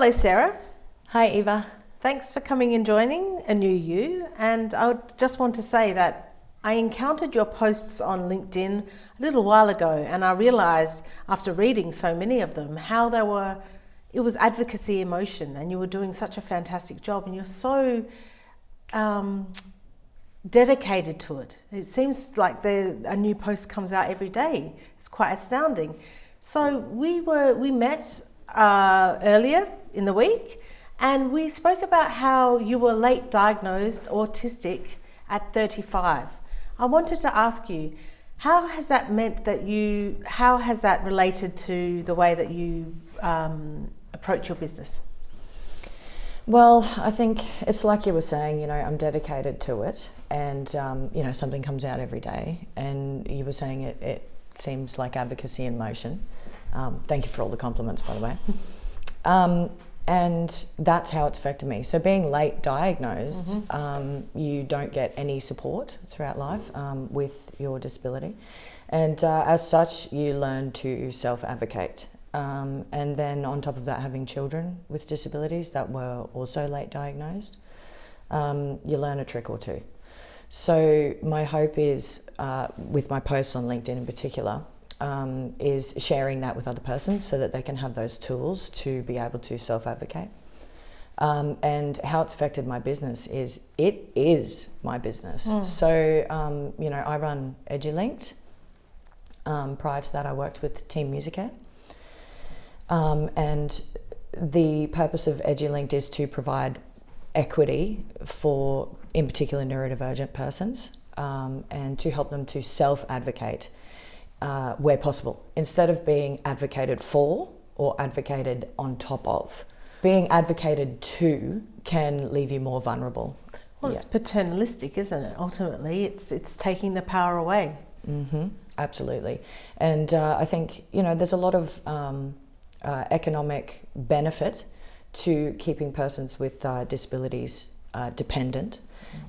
Hello, Sarah. Hi, Eva. Thanks for coming and joining A New You. And I would just want to say that I encountered your posts on LinkedIn a little while ago, and I realised after reading so many of them how it was advocacy in motion, and you were doing such a fantastic job, and you're so dedicated to it. It seems like a new post comes out every day. It's quite astounding. So we met earlier in the week, and we spoke about how you were late diagnosed autistic at 35. I wanted to ask you, how has that related to the way that you approach your business? Well, I think it's like you were saying, I'm dedicated to it, and, something comes out every day, and you were saying it seems like advocacy in motion. Thank you for all the compliments, by the way. And that's how it's affected me. So being late diagnosed, you don't get any support throughout life with your disability. And as such, you learn to self-advocate. And then on top of that, having children with disabilities that were also late diagnosed, you learn a trick or two. So my hope is, with my posts on LinkedIn in particular, is sharing that with other persons so that they can have those tools to be able to self-advocate. And how it's affected my business is, it is my business. So, I run EduLinked. Prior to that, I worked with Team Musicare. And the purpose of EduLinked is to provide equity for, in particular, neurodivergent persons, and to help them to self-advocate where possible, instead of being advocated for or advocated on top of. Being advocated to can leave you more vulnerable. Well, it's paternalistic, isn't it? Ultimately, it's taking the power away. Absolutely. And I think, there's a lot of economic benefit to keeping persons with disabilities dependent.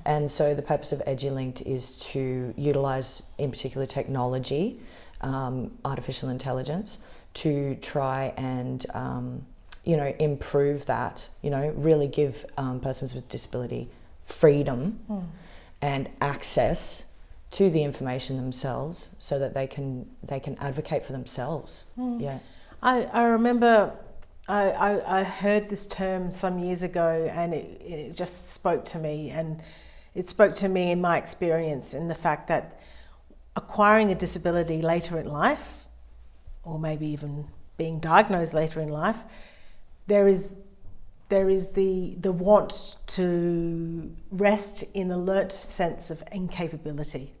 And so the purpose of EduLinked is to utilise, in particular, technology, artificial intelligence, to try and, improve that, really give persons with disability freedom and access to the information themselves so that they can advocate for themselves. Yeah. I remember I heard this term some years ago, and it just spoke to me, and it spoke to me in my experience in the fact that acquiring a disability later in life, or maybe even being diagnosed later in life, there is the want to rest in alert sense of incapability.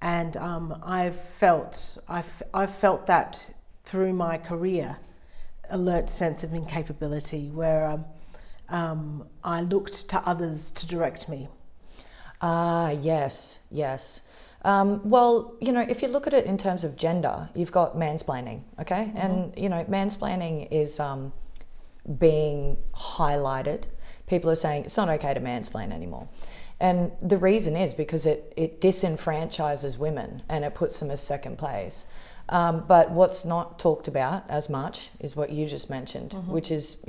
And I've felt that through my career, alert sense of incapability, where I looked to others to direct me. Yes. Well, if you look at it in terms of gender, you've got mansplaining, okay? And, mansplaining is being highlighted. People are saying it's not okay to mansplain anymore. And the reason is because it disenfranchises women and it puts them as second place. But what's not talked about as much is what you just mentioned, which is,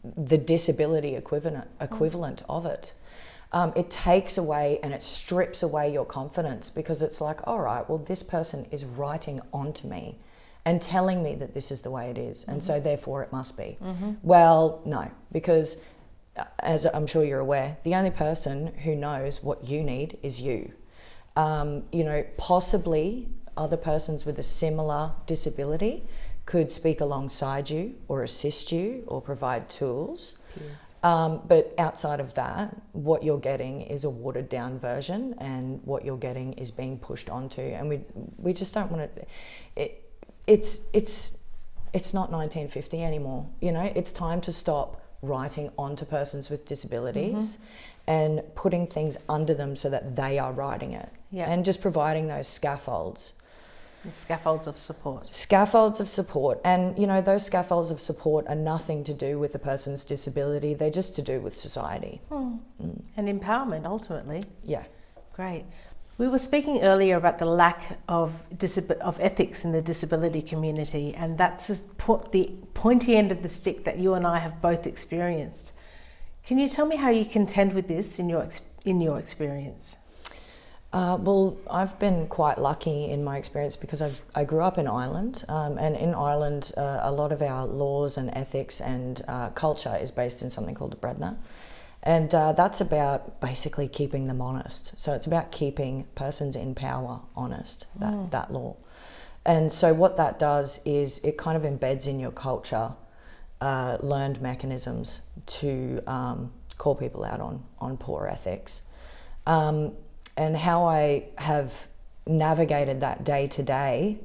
the disability equivalent of it. It takes away and it strips away your confidence, because it's like, all right, well, this person is writing onto me and telling me that this is the way it is, and so therefore it must be. Well, no, because as I'm sure you're aware, the only person who knows what you need is you. Possibly other persons with a similar disability could speak alongside you or assist you or provide tools. But outside of that, what you're getting is a watered down version, and what you're getting is being pushed onto. And we just don't want to. It's not 1950 anymore. It's time to stop writing onto persons with disabilities and putting things under them so that they are writing it, and just providing those scaffolds. The scaffolds of support. Scaffolds of support. And, those scaffolds of support are nothing to do with the person's disability. They're just to do with society. And empowerment, ultimately. Yeah. Great. We were speaking earlier about the lack of ethics in the disability community, and that's the pointy end of the stick that you and I have both experienced. Can you tell me how you contend with this in your experience? Well, I've been quite lucky in my experience because I grew up in Ireland, and in Ireland a lot of our laws and ethics and culture is based in something called the Bredna. And that's about basically keeping them honest. So it's about keeping persons in power honest, that law. And so what that does is it kind of embeds in your culture learned mechanisms to call people out on poor ethics. And how I have navigated that day to day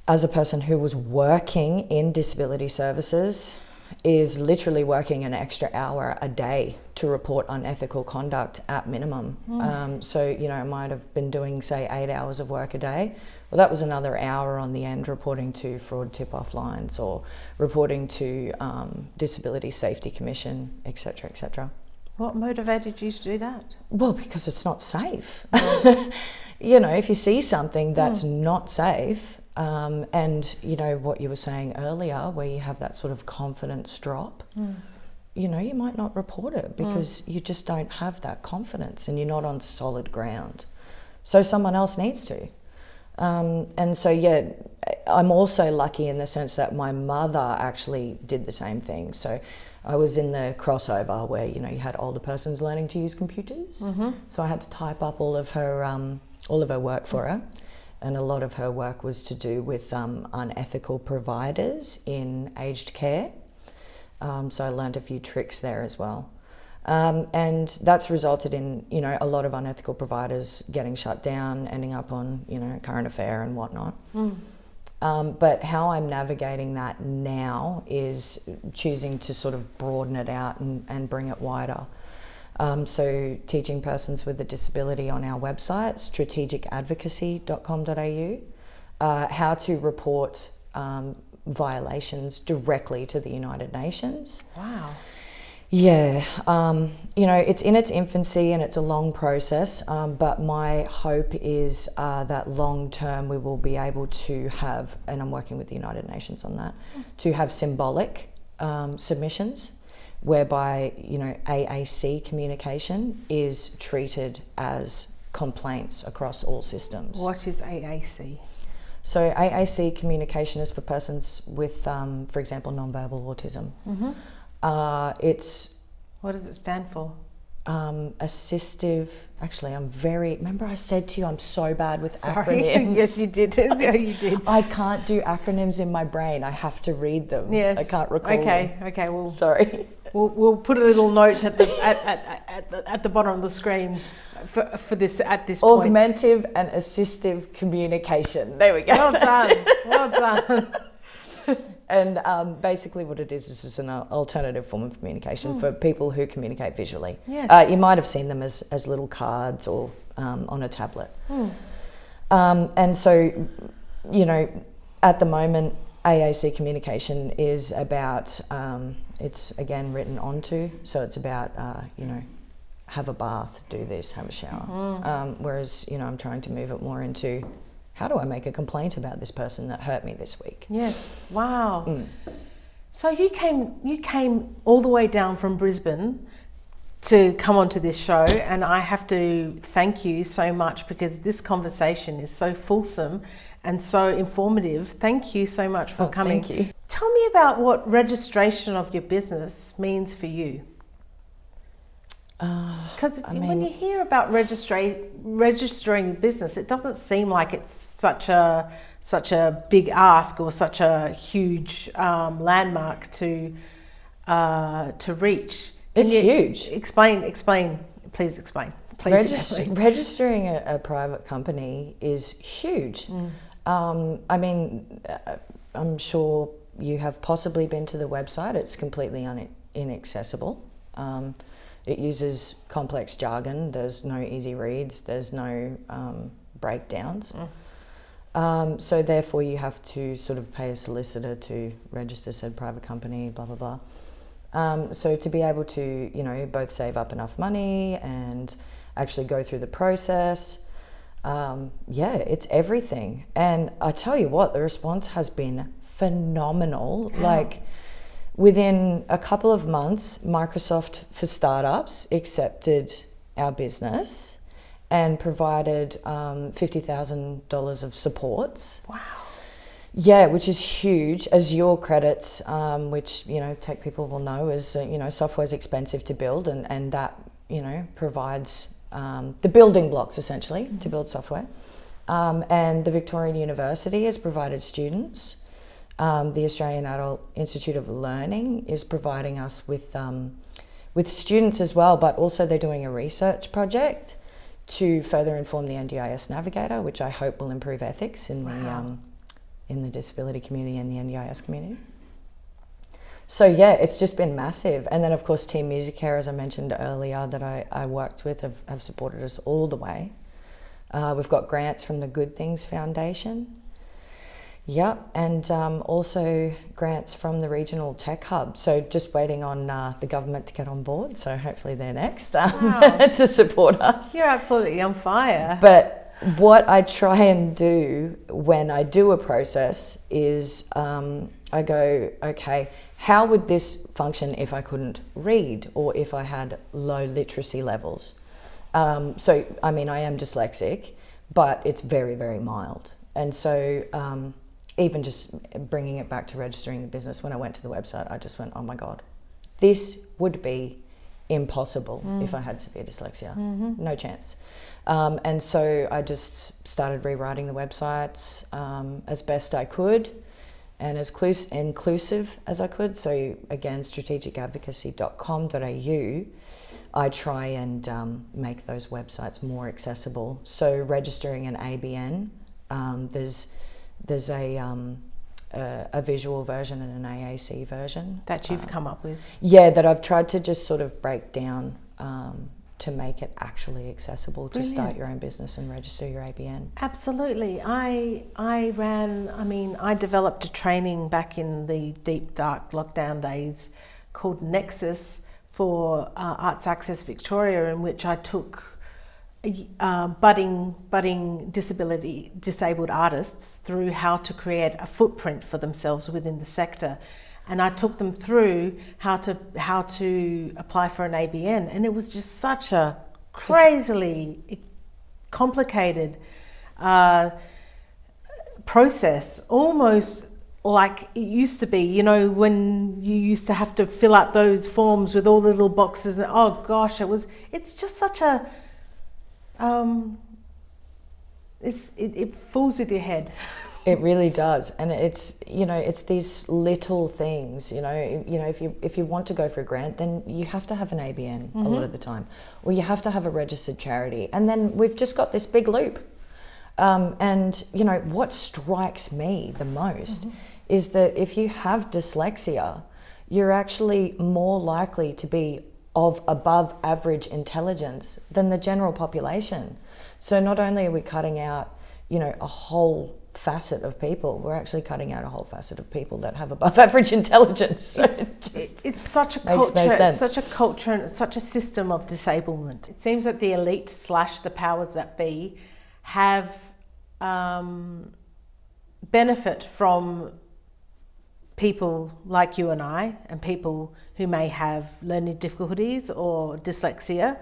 as a person who was working in disability services is literally working an extra hour a day to report unethical conduct at minimum. So, you know, I might have been doing, say, 8 hours of work a day. Well, that was another hour on the end reporting to fraud tip-off lines or reporting to Disability Safety Commission, etc., etc. What motivated you to do that? Well, because it's not safe. You know, if you see something that's not safe, and, you know, what you were saying earlier, where you have that sort of confidence drop, you know, you might not report it because you just don't have that confidence and you're not on solid ground. So someone else needs to. And so, yeah, I'm also lucky in the sense that my mother actually did the same thing. So I was in the crossover where, you know, you had older persons learning to use computers. So I had to type up all of her work for her. And a lot of her work was to do with unethical providers in aged care. So I learned a few tricks there as well. And that's resulted in, you know, a lot of unethical providers getting shut down, ending up on, you know, Current Affair and whatnot. But how I'm navigating that now is choosing to sort of broaden it out and bring it wider. So teaching persons with a disability on our website, strategicadvocacy.com.au, how to report violations directly to the United Nations. Wow. Yeah, you know, it's in its infancy and it's a long process, but my hope is that long term we will be able to have, and I'm working with the United Nations on that, to have symbolic submissions whereby, you know, AAC communication is treated as complaints across all systems. What is AAC? So AAC communication is for persons with, for example, nonverbal autism. It's... What does it stand for? Assistive... Actually, remember I said to you I'm so bad with acronyms? Yes, you did. Yeah, you did. I can't do acronyms in my brain. I have to read them. Yes. I can't recall them. Okay. Well, sorry. We'll put a little note at the bottom of the screen for this at this point. Augmentative and assistive communication. There we go. Well done. Well done. And basically what it is an alternative form of communication for people who communicate visually. Yes. You might have seen them as little cards or on a tablet. And so, you know, at the moment, AAC communication is about, it's again written onto, so it's about, you know, have a bath, do this, have a shower. Whereas, you know, I'm trying to move it more into, how do I make a complaint about this person that hurt me this week? Yes. Wow. So you came all the way down from Brisbane to come onto this show, and I have to thank you so much because this conversation is so fulsome and so informative. Thank you so much for coming. Thank you. Tell me about what registration of your business means for you. Because when you hear about registering your business, it doesn't seem like it's such a big ask or such a huge landmark to reach. It's huge. Explain. Please explain. Registering a private company is huge. I mean, I'm sure you have possibly been to the website. It's completely inaccessible. It uses complex jargon. There's no easy reads. There's no breakdowns. So therefore you have to sort of pay a solicitor to register said private company, blah, blah, blah. So to be able to, you know, both save up enough money and actually go through the process, It's everything. And I tell you what, the response has been phenomenal. Yeah. Like within a couple of months, Microsoft for Startups accepted our business and provided $50,000 of supports. Wow. Yeah, which is huge. Azure credits, which, tech people will know is, software is expensive to build, and that, provides the building blocks essentially to build software. And the Victorian University has provided students. The Australian Adult Institute of Learning is providing us with students as well, but also they're doing a research project to further inform the NDIS Navigator, which I hope will improve ethics in the disability community and the NDIS community. So yeah, it's just been massive. And then of course Team Music Care, as I mentioned earlier, that I worked with have supported us all the way. We've got grants from the Good Things Foundation. Yep, and also grants from the Regional Tech Hub. So just waiting on the government to get on board. So hopefully they're next to support us. You're absolutely on fire. But what I try and do when I do a process is I go, okay, how would this function if I couldn't read or if I had low literacy levels? So, I mean, I am dyslexic, but it's very, very mild. And so even just bringing it back to registering the business, when I went to the website, I just went, oh my God, this would be impossible if I had severe dyslexia. No chance. And so I just started rewriting the websites as best I could and as inclusive as I could. So again, strategicadvocacy.com.au, I try and make those websites more accessible. So registering an ABN, there's a visual version and an AAC version. That you've come up with? Yeah, that I've tried to just sort of break down to make it actually accessible to start your own business and register your ABN. Absolutely. I developed a training back in the deep, dark lockdown days called Nexus for Arts Access Victoria, in which I took budding disabled artists through how to create a footprint for themselves within the sector. And I took them through how to apply for an ABN, and it was just such a crazily complicated process, almost like it used to be, when you used to have to fill out those forms with all the little boxes. And oh gosh, it's just such a it fools with your head. It really does, and it's these little things. If you want to go for a grant, then you have to have an ABN a lot of the time, or you have to have a registered charity, and then we've just got this big loop. And what strikes me the most is that if you have dyslexia, you're actually more likely to be of above average intelligence than the general population. So not only are we cutting out, a whole facet of people, we're actually cutting out a whole facet of people that have above average intelligence. So it's such a culture, it's such a culture, and it's such a system of disablement. It seems that the elite / the powers that be have benefit from people like you and I, and people who may have learning difficulties or dyslexia.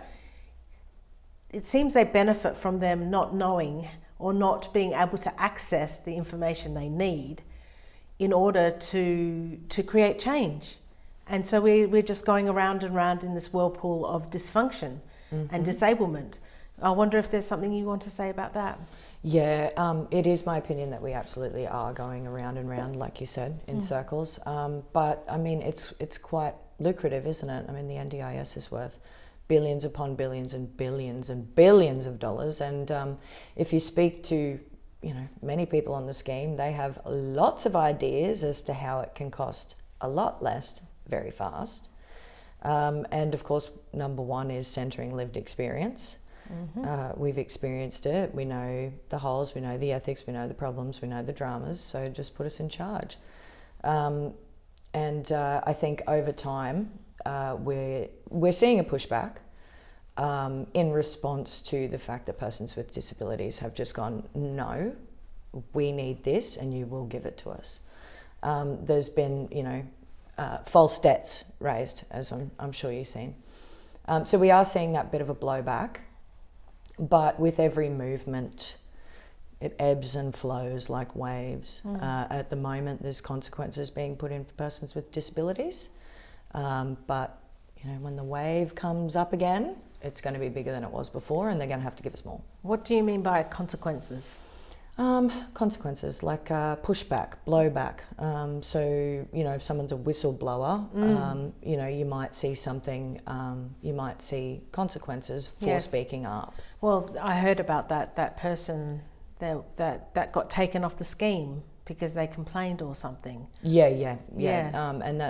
It seems they benefit from them not knowing or not being able to access the information they need in order to create change. And so we're just going around and around in this whirlpool of dysfunction and disablement. I wonder if there's something you want to say about that. Yeah, it is my opinion that we absolutely are going around and round, like you said, in circles. But I mean, it's quite lucrative, isn't it? I mean, the NDIS is worth billions upon billions and billions and billions of dollars. And if you speak to, many people on the scheme, they have lots of ideas as to how it can cost a lot less very fast. And of course, number one is centering lived experience. We've experienced it. We know the holes, we know the ethics, we know the problems, we know the dramas. So just put us in charge. And I think over time, we're seeing a pushback. in response to the fact that persons with disabilities have just gone, no, we need this and you will give it to us. There's been, false debts raised, as I'm sure you've seen. So we are seeing that bit of a blowback, but with every movement, it ebbs and flows like waves. At the moment, there's consequences being put in for persons with disabilities, but when the wave comes up again, it's going to be bigger than it was before, and they're going to have to give us more. What do you mean by consequences? Consequences like pushback, blowback. So, if someone's a whistleblower, you might see something, you might see consequences for speaking up. Well, I heard about that person that got taken off the scheme because they complained or something. Yeah. And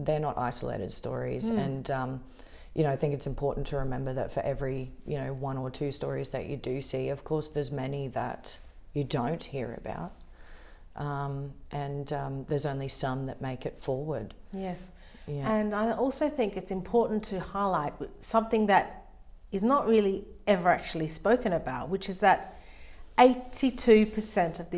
they're not isolated stories. And, I think it's important to remember that for every, 1 or 2 stories that you do see, of course, there's many that you don't hear about. And there's only some that make it forward. Yes. Yeah. And I also think it's important to highlight something that is not really ever actually spoken about, which is that 82% of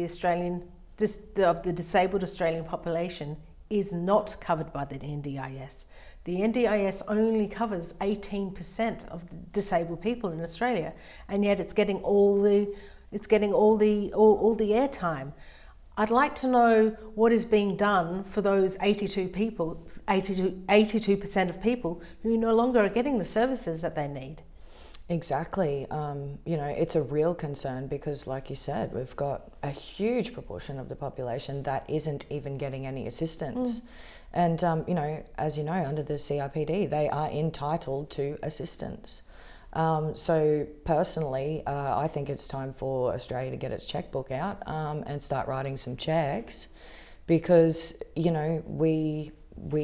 the disabled Australian population is not covered by the NDIS. The NDIS only covers 18% of the disabled people in Australia, and yet it's getting all the airtime. I'd like to know what is being done for those 82% of people who no longer are getting the services that they need. Exactly. It's a real concern because, like you said, we've got a huge proportion of the population that isn't even getting any assistance. And, as you know, under the CRPD, they are entitled to assistance. So personally, I think it's time for Australia to get its checkbook out and start writing some checks because, we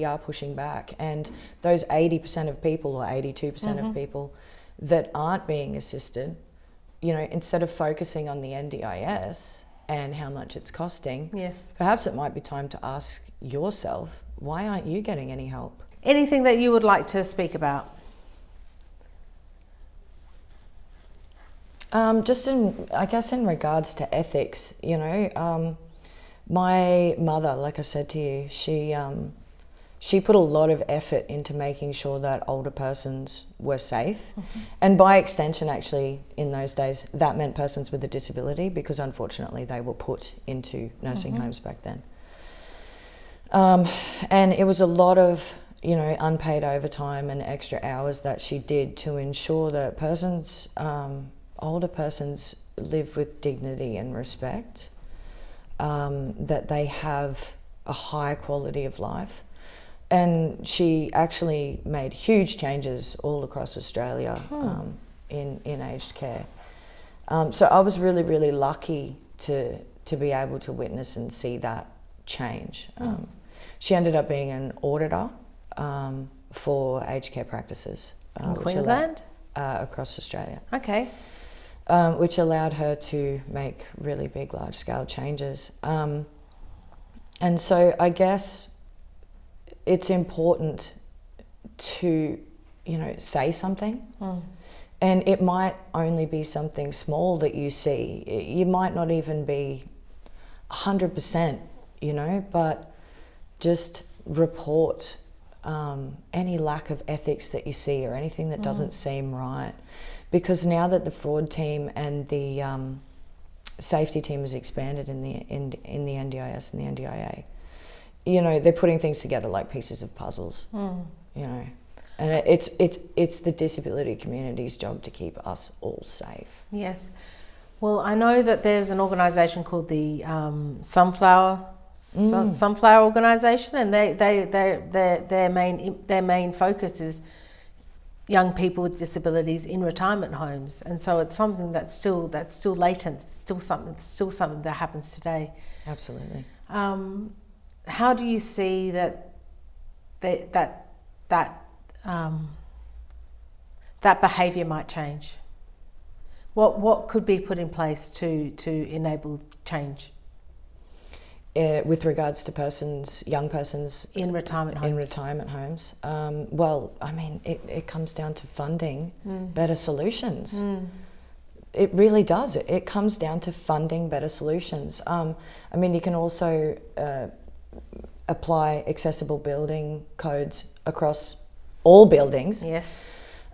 are pushing back. And those 80% of people or 82% of people that aren't being assisted, instead of focusing on the NDIS and how much it's costing, perhaps it might be time to ask yourself, why aren't you getting any help? Anything that you would like to speak about? Just in regards to ethics, my mother, like I said to you, she put a lot of effort into making sure that older persons were safe. And by extension, actually, in those days, that meant persons with a disability because unfortunately they were put into nursing homes back then. And it was a lot of, unpaid overtime and extra hours that she did to ensure that older persons live with dignity and respect, that they have a high quality of life. And she actually made huge changes all across Australia in aged care. So I was really, really lucky to be able to witness and see that change. She ended up being an auditor for aged care practices. In Queensland? Across Australia. Okay. Which allowed her to make really big, large-scale changes. And so I guess it's important to, say something. And it might only be something small that you see. You might not even be 100%, but just report any lack of ethics that you see or anything that doesn't seem right. Because now that the fraud team and the safety team has expanded in the NDIS and the NDIA, they're putting things together like pieces of puzzles, and it's the disability community's job to keep us all safe. Yes. Well, I know that there's an organisation called the Sunflower Organisation, and their main focus is young people with disabilities in retirement homes, and so it's something that's still latent, still something that happens today. Absolutely. How do you see that behaviour might change? What could be put in place to enable change? with regards to young persons in retirement homes. Well, I mean, it comes down to funding better solutions. It really does. It comes down to funding better solutions. I mean, you can also apply accessible building codes across all buildings. Yes.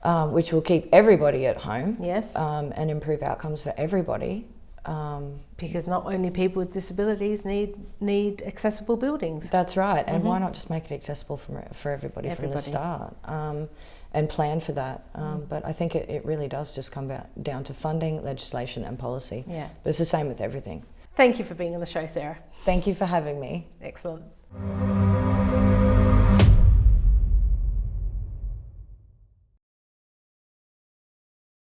Which will keep everybody at home. Yes. And improve outcomes for everybody. Because not only people with disabilities need accessible buildings. That's right. And why not just make it accessible for everybody from the start, and plan for that. But I think it really does just come down to funding, legislation and policy. Yeah. But it's the same with everything. Thank you for being on the show, Sarah. Thank you for having me. Excellent.